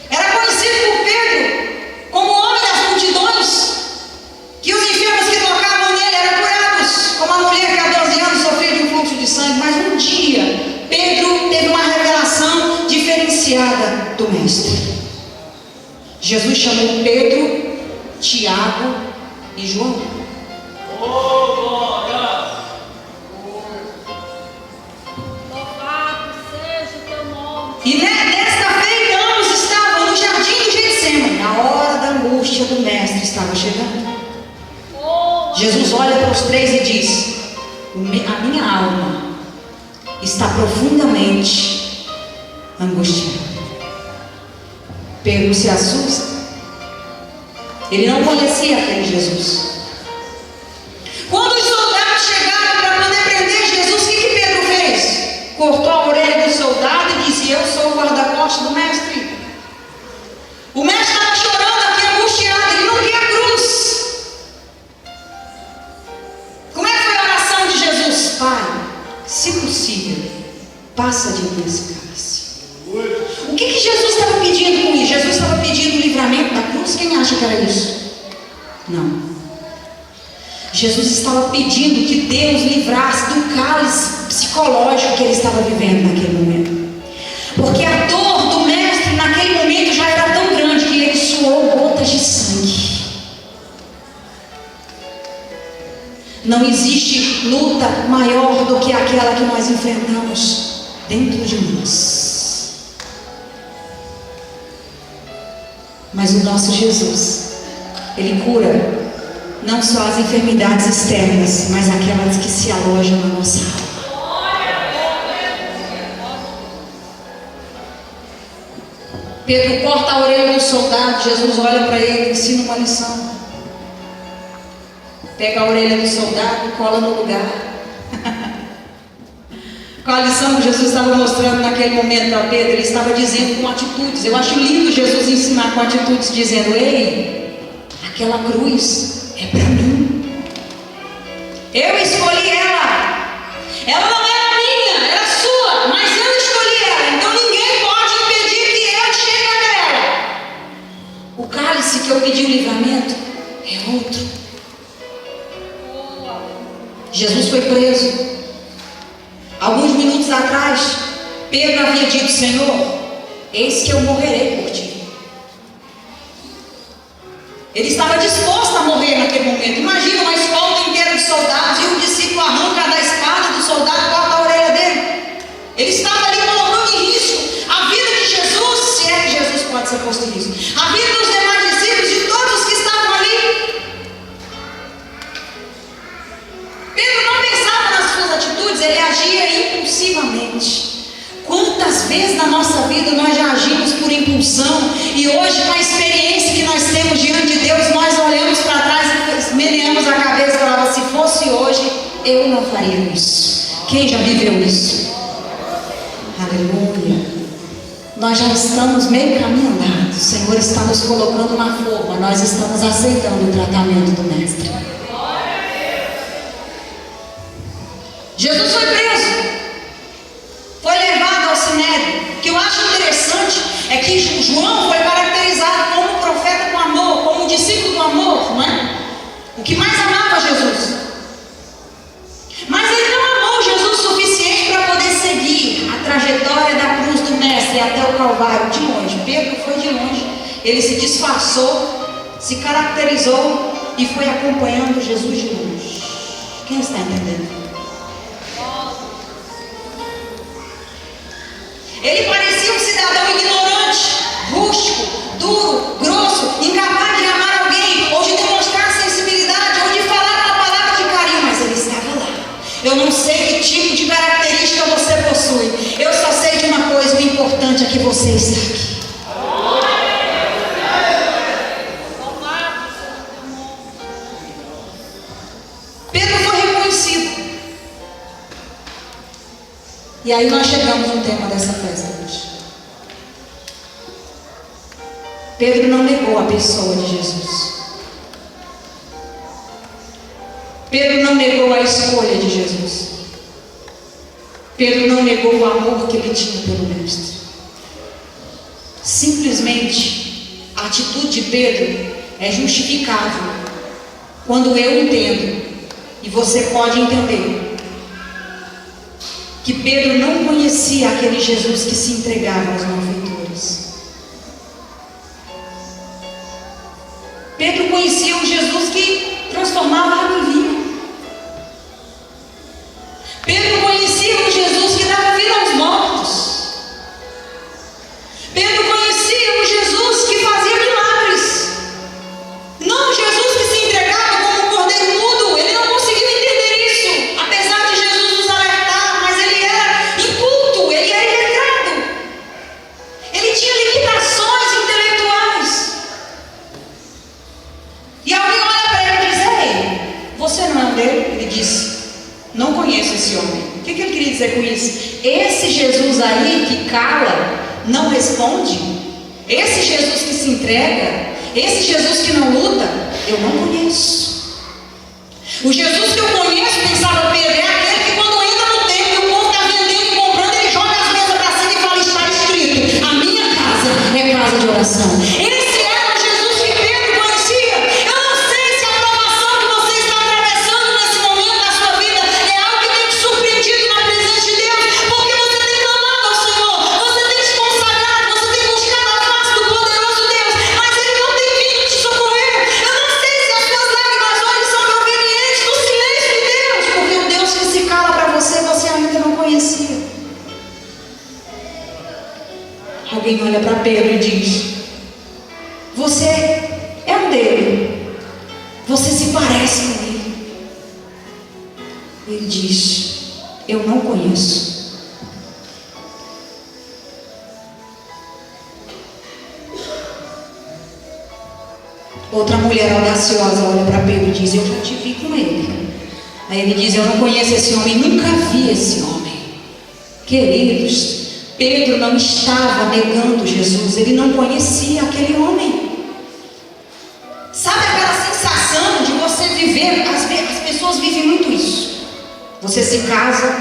Speaker 1: era conhecido por Pedro como o homem das multidões, que os enfermos que tocavam nele eram curados, como a mulher que há 12 anos sofria de um fluxo de sangue. Mas um dia Pedro teve uma revelação diferenciada do Mestre. Jesus chamou Pedro, Tiago e João.
Speaker 2: Louvado seja o teu nome.
Speaker 1: E nesta feita ambos estavam no jardim do Getsemane. A hora da angústia do Mestre estava chegando. Jesus olha para os três e diz: a minha alma está profundamente angustiada. Pedro se assusta. Ele não conhecia aquele Jesus. Quando os soldados chegaram para poder prender Jesus, o que Pedro fez? Cortou a orelha do soldado e disse: eu sou o guarda-costas do Mestre. O Mestre estava chorando aqui, angustiado. Ele não quer a cruz. Como é que foi a oração de Jesus? Pai, se possível, passa de mim esse cálice. O que Jesus estava pedindo com isso? Jesus estava pedindo o livramento da cruz? Quem acha que era isso? Não. Jesus estava pedindo que Deus livrasse do cálice psicológico que ele estava vivendo naquele momento. Porque a dor do Mestre naquele momento já era tão grande que ele suou gotas de sangue. Não existe luta maior do que aquela que nós enfrentamos dentro de nós. Mas o nosso Jesus, Ele cura não só as enfermidades externas, mas aquelas que se alojam na nossa alma. Pedro corta a orelha do soldado. Jesus olha para ele e ensina uma lição. Pega a orelha do soldado e cola no lugar. Qual a lição que Jesus estava mostrando naquele momento para Pedro? Ele estava dizendo com atitudes. Eu acho lindo Jesus ensinar com atitudes, dizendo: ei, aquela cruz é para mim. Eu escolhi ela. Ela não era minha, era sua, mas eu escolhi ela. Então ninguém pode impedir que eu chegue até ela. O cálice que eu pedi o livramento é outro. Jesus foi preso. Alguns minutos atrás, Pedro havia dito: Senhor, eis que eu morrerei por ti. Ele estava disposto a morrer naquele momento. Imagina uma escolta inteira de soldados e um discípulo arranca da espada do soldado e corta a orelha dele. Ele estava ali colocando em risco a vida de Jesus, se é que Jesus pode ser posto em risco, a vida dos demais discípulos, de todos os que estavam ali. Pedro não pensava nas suas atitudes, ele agia impulsivamente. Quantas vezes na nossa vida nós já agimos por impulsão e hoje, com a experiência que nós temos diante de Deus, nós olhamos para trás e meneamos a cabeça e falamos: se fosse hoje, eu não faria isso. Quem já viveu isso? Aleluia. Nós já estamos meio caminho andado. O Senhor está nos colocando na forma, nós estamos aceitando o tratamento do Mestre. Jesus foi preso, foi levado ao Sinédrio. O que eu acho interessante é que João foi caracterizado como profeta com amor, como discípulo do amor, não é? O que mais amava Jesus. Mas ele não amou Jesus o suficiente para poder seguir a trajetória da cruz do Mestre até o Calvário de longe. Pedro foi de longe, ele se disfarçou, se caracterizou e foi acompanhando Jesus de longe. Quem está entendendo? Ele parecia um cidadão ignorante, rústico, duro, grosso, incapaz de amar alguém, ou de demonstrar sensibilidade, ou de falar uma palavra de carinho, mas ele estava lá. Eu não sei que tipo de característica você possui, eu só sei de uma coisa: o importante é que você está aqui. E aí nós chegamos no tema dessa festa hoje. Pedro não negou a pessoa de Jesus. Pedro não negou a escolha de Jesus. Pedro não negou o amor que ele tinha pelo Mestre. Simplesmente, a atitude de Pedro é justificável quando eu entendo, e você pode entender, que Pedro não conhecia aquele Jesus que se entregava aos malfeitores. Pedro conhecia um Jesus que transformava água em vinho. Pedro conhecia um Jesus que dava vida aos mortos. Pedro conhecia um Jesus que fazia milagres. Não um Jesus que se entregava como um cordeiro mudo. Ele não conseguiu entender isso, apesar de Jesus nos alertar, mas ele era inculto, ele era iletrado. Ele tinha limitações intelectuais. E alguém olha para ele e diz: ei, você não é um dele? Ele diz: não conheço esse homem. O que ele queria dizer com isso? Esse Jesus aí que cala, não responde, esse Jesus que se entrega, esse Jesus que não luta, eu não conheço. O Jesus que eu conheço, pensava Pedro, é aquele que quando entra no templo e o povo está vendendo e comprando, ele joga as mesas para cima e fala: está escrito, a minha casa é casa de oração. Esse era o Jesus que Pedro conhecia. Eu não sei se a provação que você está atravessando nesse momento da sua vida é algo que tem te surpreendido na presença de Deus, porque você tem clamado ao Senhor, você tem se consagrado, você tem buscado a face do poderoso Deus, mas Ele não tem vindo te socorrer. Eu não sei se as suas lágrimas hoje são provenientes do silêncio de Deus, porque o Deus que se cala para você, você ainda não conhecia. Alguém olha para Pedro e diz: você é um dele, você se parece com ele. Ele diz: eu não conheço. Outra mulher audaciosa olha para Pedro e diz: eu já te vi com ele. Aí ele diz: eu não conheço esse homem, nunca vi esse homem. Queridos, Pedro não estava negando Jesus, ele não conhecia aquele homem. Sabe aquela sensação de você viver, as pessoas vivem muito isso. Você se casa,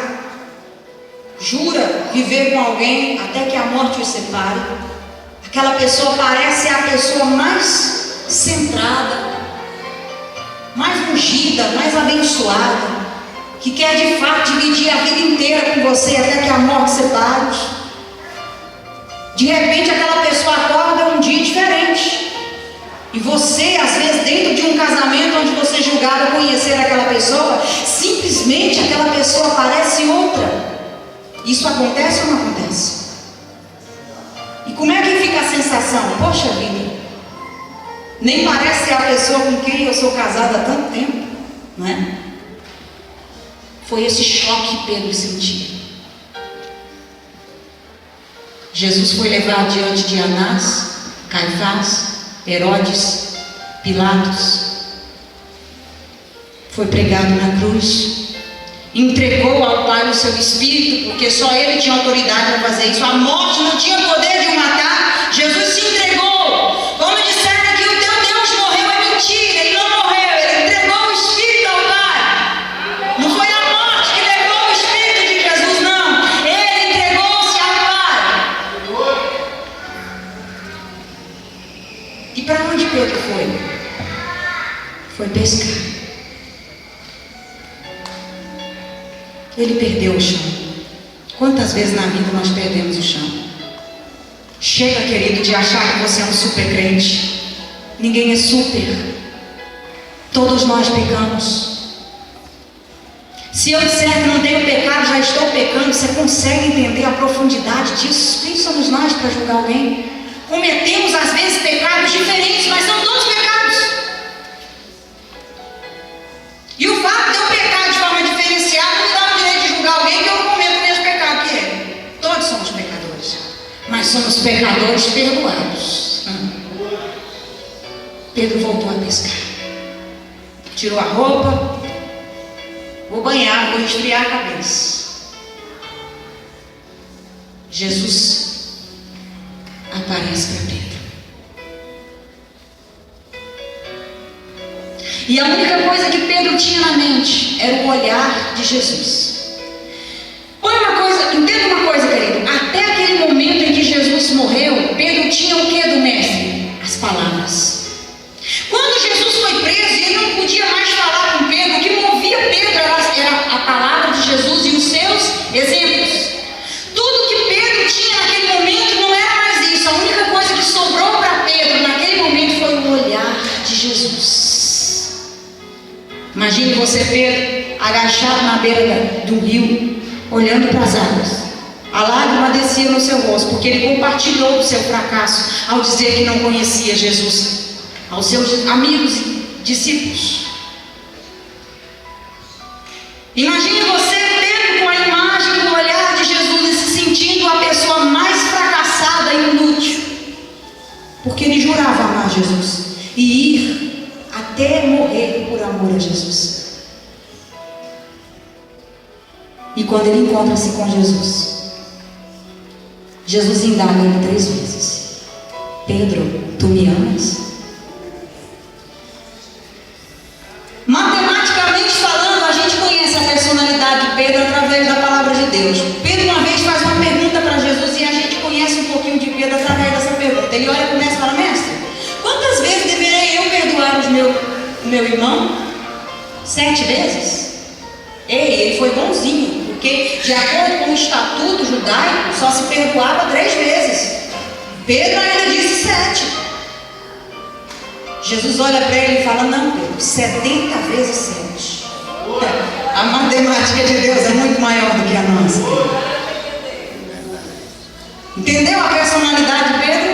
Speaker 1: jura viver com alguém até que a morte os separe. Aquela pessoa parece a pessoa mais centrada, mais ungida, mais abençoada, que quer de fato dividir a vida inteira com você até que a morte separe. De repente aquela pessoa acorda um dia diferente, e você, às vezes, dentro de um casamento onde você julgava conhecer aquela pessoa, simplesmente aquela pessoa parece outra. Isso acontece ou não acontece? E como é que fica a sensação? Poxa vida, nem parece ser a pessoa com quem eu sou casada há tanto tempo, não é? Foi esse choque que Pedro sentiu. Jesus foi levado diante de Anás, Caifás, Herodes, Pilatos. Foi pregado na cruz. Entregou ao Pai o seu espírito, porque só Ele tinha autoridade para fazer isso. A morte não tinha poder de o matar. Jesus se entregou. Como disseram que o teu Deus morreu, é mentira. Ele não morreu, Ele entregou o espírito ao Pai. Não foi a morte que levou o espírito de Jesus, não. Ele entregou-se ao Pai. E para onde Pedro foi? Foi pescar. Ele perdeu o chão. Quantas vezes na vida nós perdemos o chão? Chega, querido, de achar que você é um super crente. Ninguém é super. Todos nós pecamos. Se eu disser que não tenho pecado, já estou pecando, você consegue entender a profundidade disso? Quem somos nós para julgar alguém? Cometemos às vezes pecados diferentes, mas são todos pecados. E o fato de eu pecar de forma diferenciada não me dá o direito de julgar alguém que eu cometo o mesmo pecado que ele. Todos somos pecadores, mas somos pecadores perdoados. Pedro voltou a pescar. Tirou a roupa. Vou banhar, vou esfriar a cabeça. Jesus aparece para Pedro. E a única coisa que Pedro tinha na mente era o olhar de Jesus. Entenda uma coisa, querido. Até aquele momento em que Jesus morreu, Pedro tinha o que do mestre? As palavras. Quando Jesus foi preso e ele não podia mais falar com Pedro, o que movia Pedro era a palavra de Jesus e os seus exemplos. Tudo que Pedro tinha naquele momento não era mais isso. A única coisa que sobrou para Pedro naquele momento foi o olhar de Jesus. Imagine você, Pedro, agachado na beira do rio, olhando para as águas. A lágrima descia no seu rosto, porque ele compartilhou do seu fracasso ao dizer que não conhecia Jesus aos seus amigos e discípulos. Imagine você, Pedro, com a imagem do olhar de Jesus e se sentindo a pessoa mais fracassada e inútil, porque ele jurava amar Jesus e ir até morrer por amor a Jesus. E quando ele encontra-se com Jesus, Jesus indaga ele 3 vezes: Pedro, tu me amas? Matematicamente falando, a gente conhece a personalidade de Pedro através da palavra de Deus. Pedro uma vez faz uma pergunta para Jesus e a gente conhece um pouquinho de Pedro através dessa pergunta. Ele olha para o mestre e fala: mestre, quantas vezes deverei eu perdoar o meu irmão? 7 vezes? Ele foi bonzinho, porque de acordo com o estatuto judaico só se perdoava 3 vezes. Pedro ainda disse 7. Jesus olha para ele e fala: não, Pedro, 70 vezes 7. A matemática de Deus é muito maior do que a nossa. Entendeu a personalidade de Pedro?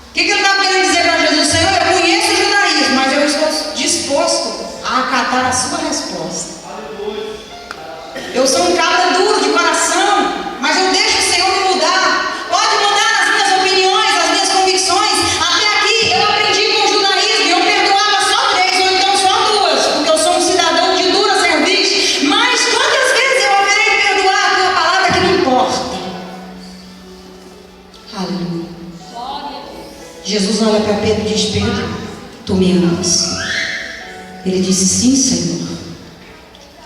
Speaker 1: O que ele estava querendo dizer para Jesus? Senhor, eu conheço o judaísmo, mas eu estou disposto a acatar a sua resposta. Eu sou um cara duro de coração, mas eu deixo o Senhor me mudar. Pode mudar as minhas opiniões, as minhas convicções. Até aqui eu aprendi com o judaísmo, eu perdoava só 3 ou então só 2, porque eu sou um cidadão de dura serviço. Mas quantas vezes eu haverei perdoar a tua palavra que não importa? Aleluia. Jesus olha para Pedro e diz: Pedro, tu me amas? Ele disse: sim, Senhor,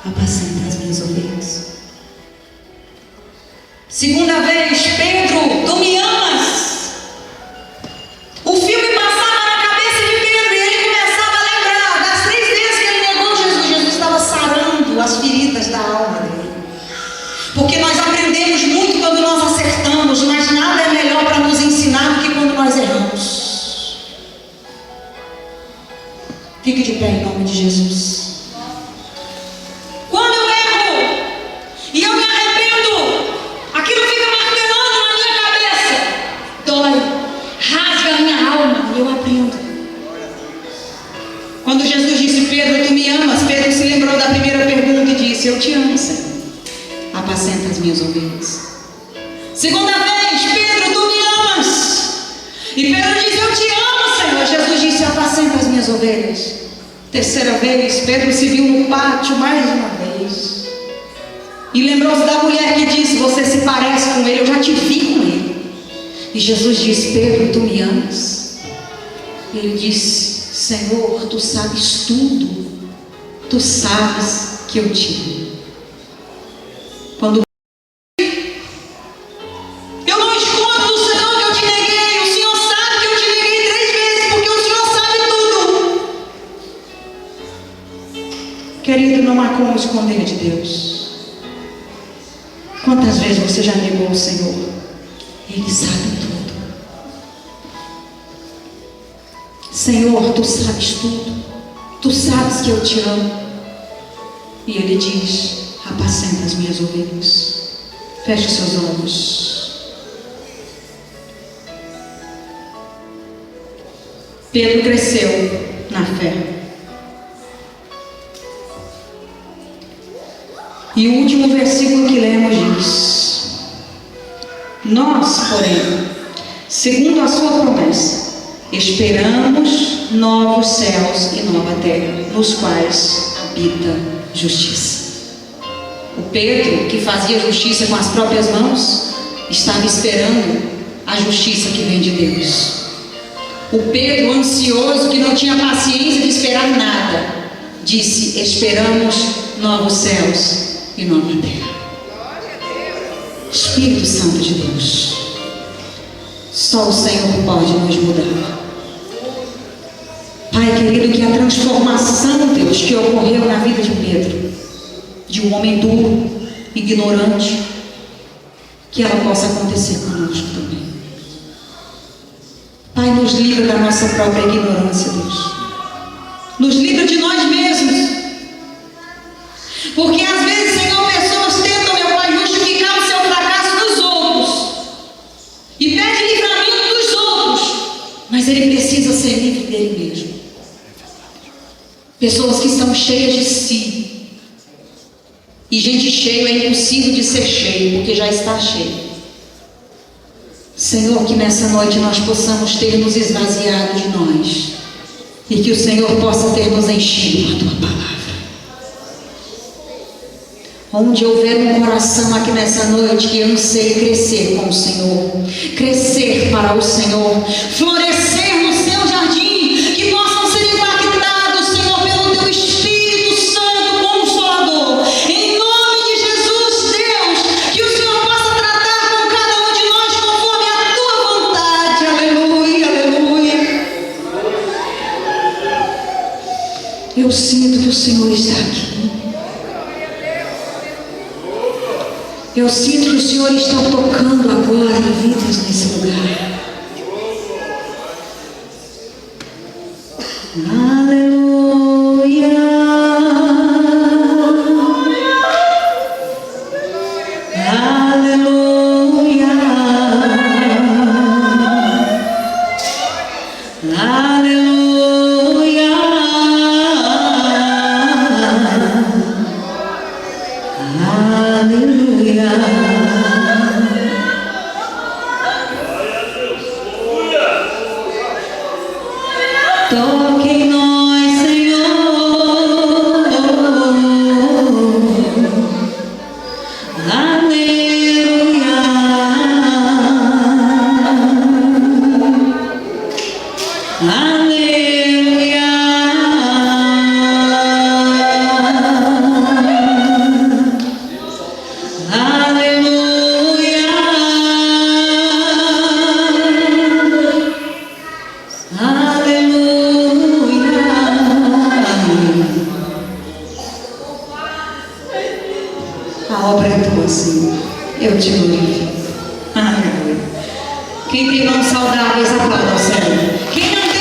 Speaker 1: apacenta as minhas ovelhas. Segunda vez: Pedro, tu me amas? O filme passava na cabeça de Pedro e ele começava a lembrar das 3 vezes que ele negou Jesus. Jesus estava sarando as feridas da alma dele. Porque nós aprendemos muito quando nós acertamos, mas nada é melhor para nos ensinar do que quando nós erramos. Fique de pé em nome de Jesus. Quando eu erro e eu me arrependo, aquilo fica martelando na minha cabeça, dói, rasga a minha alma e eu aprendo. Quando Jesus disse: Pedro, tu me amas? Pedro se lembrou da primeira pergunta e disse: eu te amo, Senhor, apacenta as minhas ovelhas. Segunda vez: Pedro, tu me amas? E Pedro disse: eu te amo, Senhor. Jesus disse: apacenta as minhas ovelhas. Terceira vez, Pedro se viu no pátio mais uma vez e lembrou-se da mulher que disse: você se parece com ele, eu já te vi com ele. E Jesus disse: Pedro, tu me amas? Ele disse: Senhor, tu sabes tudo, tu sabes que eu te amo. Quando eu não escondo do Senhor que eu te neguei, o Senhor sabe que eu te neguei 3 vezes, porque o Senhor sabe tudo. Querido, não há como esconder de Deus. Quantas vezes você já negou o Senhor? Ele sabe tudo. Senhor, tu sabes tudo. Tu sabes que eu te amo. E Ele diz: apacenta as minhas ovelhas. Feche os seus olhos. Pedro cresceu na fé. E o último versículo que lemos diz: nós, porém, segundo a sua promessa, esperamos novos céus e nova terra, nos quais habita justiça. O Pedro, que fazia justiça com as próprias mãos, estava esperando a justiça que vem de Deus. O Pedro, ansioso, que não tinha paciência de esperar nada, disse: esperamos novos céus e nova terra. Espírito Santo de Deus, só o Senhor pode nos mudar. Pai querido, que a transformação, Deus, que ocorreu na vida de Pedro, de um homem duro, ignorante, que ela possa acontecer conosco também. Pai, nos livra da nossa própria ignorância, Deus. Nos livra de nós mesmos. Porque às vezes, Senhor, pessoas tentam, meu Pai, justificar o seu fracasso dos outros. E pede livramento dos outros. Mas ele precisa ser livre dele mesmo. Pessoas que estão cheias de si. E gente cheia é impossível de ser cheio, porque já está cheio. Senhor, que nessa noite nós possamos ter nos esvaziado de nós. E que o Senhor possa ter nos enchido com a Tua palavra. Onde houver um coração aqui nessa noite que anseie crescer com o Senhor, crescer para o Senhor, florescer no seu jardim, que possam ser impactados, Senhor, pelo Teu Espírito Santo Consolador. Em nome de Jesus, Deus, que o Senhor possa tratar com cada um de nós conforme a Tua vontade. Aleluia, aleluia. Eu sinto que o Senhor está aqui. Eu sinto que o Senhor está tocando agora em vidas nesse lugar. Aleluia. Aleluia. Aleluia. Aleluia. Toque em nós, Senhor. Aleluia. Aleluia. Aleluia. Aleluia. A obra é tua, Senhor. Eu te glorifico. Aleluia. Quem tem mãos saudáveis, aplauda ao Senhor. Quem não tem